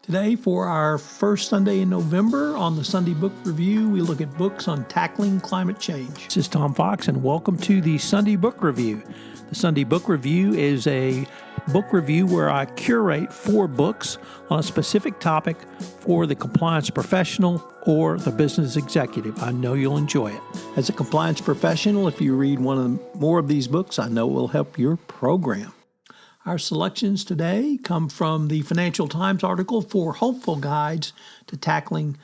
Today, for our first Sunday in November on the Sunday Book Review, we look at books on tackling climate change. This is Tom Fox, and welcome to the Sunday Book Review. The Sunday Book Review is a book review where I curate 4 books on a specific topic for the compliance professional or the business executive. I know you'll enjoy it. As a compliance professional, if you read more of these books, I know it will help your program. Our selections today come from the Financial Times article, 4 Hopeful Guides to Tackling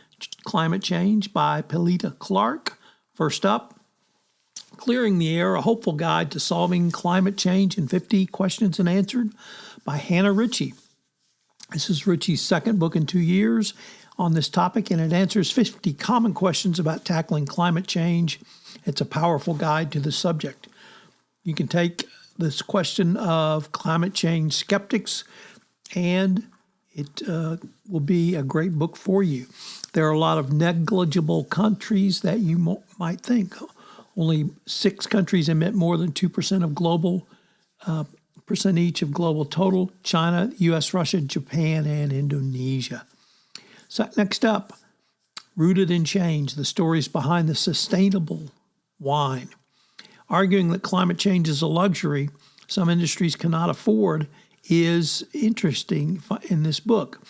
Climate Change by Pelita Clark. First up, Clearing the Air, a Hopeful Guide to Solving Climate Change in 50 Questions and Answered by Hannah Ritchie. This is Ritchie's second book in 2 years on this topic, and it answers 50 common questions about tackling climate change. It's a powerful guide to the subject. You can take this question of climate change skeptics, and it will be a great book for you. There are a lot of negligible countries that you might think. Only 6 countries emit more than 2% of global percent each of global total: China, U.S., Russia, Japan, and Indonesia. So next up, Rooted in Change, the stories behind the sustainable wine. Arguing that climate change is a luxury some industries cannot afford is interesting in this book.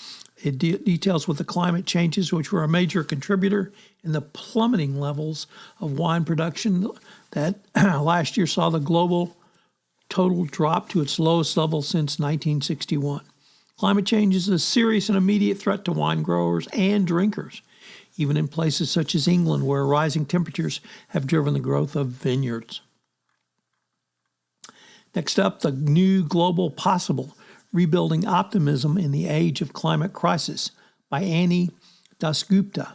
It details what the climate changes, which were a major contributor in the plummeting levels of wine production that last year saw the global total drop to its lowest level since 1961. Climate change is a serious and immediate threat to wine growers and drinkers, even in places such as England, where rising temperatures have driven the growth of vineyards. Next up, The New Global Possible, Rebuilding Optimism in the Age of Climate Crisis by Annie Dasgupta.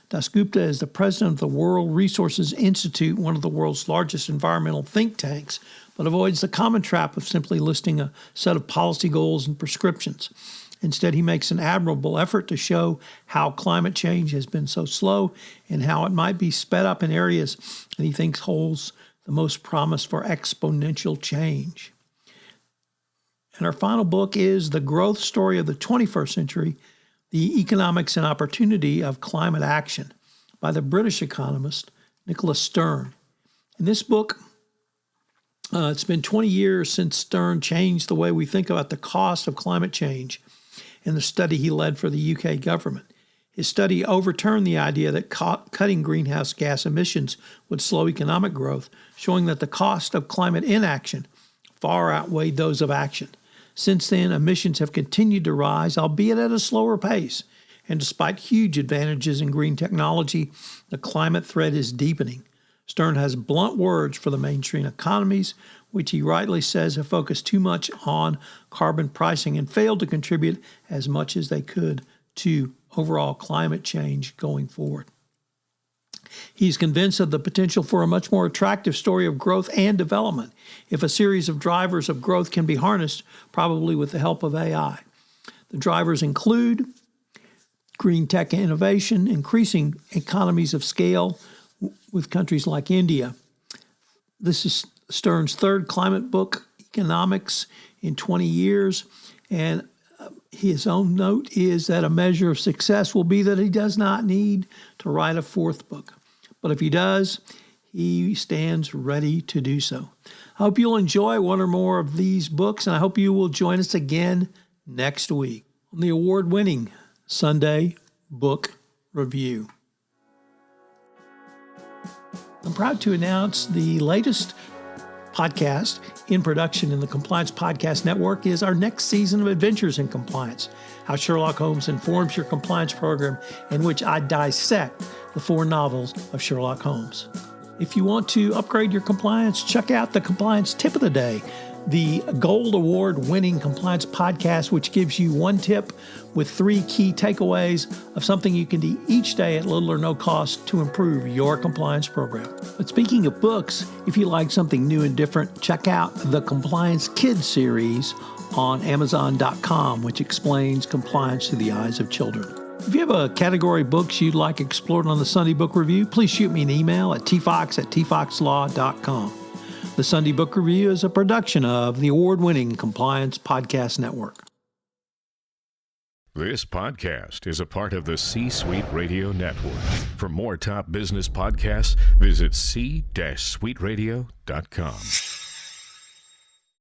Dasgupta is the president of the World Resources Institute, one of the world's largest environmental think tanks, but avoids the common trap of simply listing a set of policy goals and prescriptions. Instead, he makes an admirable effort to show how climate change has been so slow and how it might be sped up in areas that he thinks holds the most promise for exponential change. And our final book is The Growth Story of the 21st Century, The Economics and Opportunity of Climate Action by the British economist Nicholas Stern. In this book, it's been 20 years since Stern changed the way we think about the cost of climate change in the study he led for the UK government. His study overturned the idea that cutting greenhouse gas emissions would slow economic growth, showing that the cost of climate inaction far outweighed those of action. Since then, emissions have continued to rise, albeit at a slower pace. And despite huge advantages in green technology, the climate threat is deepening. Stern has blunt words for the mainstream economies, which he rightly says have focused too much on carbon pricing and failed to contribute as much as they could to overall climate change going forward. He's convinced of the potential for a much more attractive story of growth and development if a series of drivers of growth can be harnessed, probably with the help of AI. The drivers include green tech innovation, increasing economies of scale with countries like India. This is Stern's third climate book, Economics in 20 years, and his own note is that a measure of success will be that he does not need to write a 4th book. But if he does, he stands ready to do so. I hope you'll enjoy one or more of these books, and I hope you will join us again next week on the award-winning Sunday Book Review. I'm proud to announce the latest podcast in production in the Compliance Podcast Network is our next season of Adventures in Compliance, how Sherlock Holmes informs your compliance program, in which I dissect the 4 novels of Sherlock Holmes. If you want to upgrade your compliance, check out the Compliance Tip of the Day, the Gold Award-winning compliance podcast, which gives you 1 tip with 3 key takeaways of something you can do each day at little or no cost to improve your compliance program. But speaking of books, if you like something new and different, check out the Compliance Kids series on Amazon.com, which explains compliance through the eyes of children. If you have a category of books you'd like explored on the Sunday Book Review, please shoot me an email at tfox@tfoxlaw.com. The Sunday Book Review is a production of the award-winning Compliance Podcast Network. This podcast is a part of the C-Suite Radio Network. For more top business podcasts, visit c-suiteradio.com.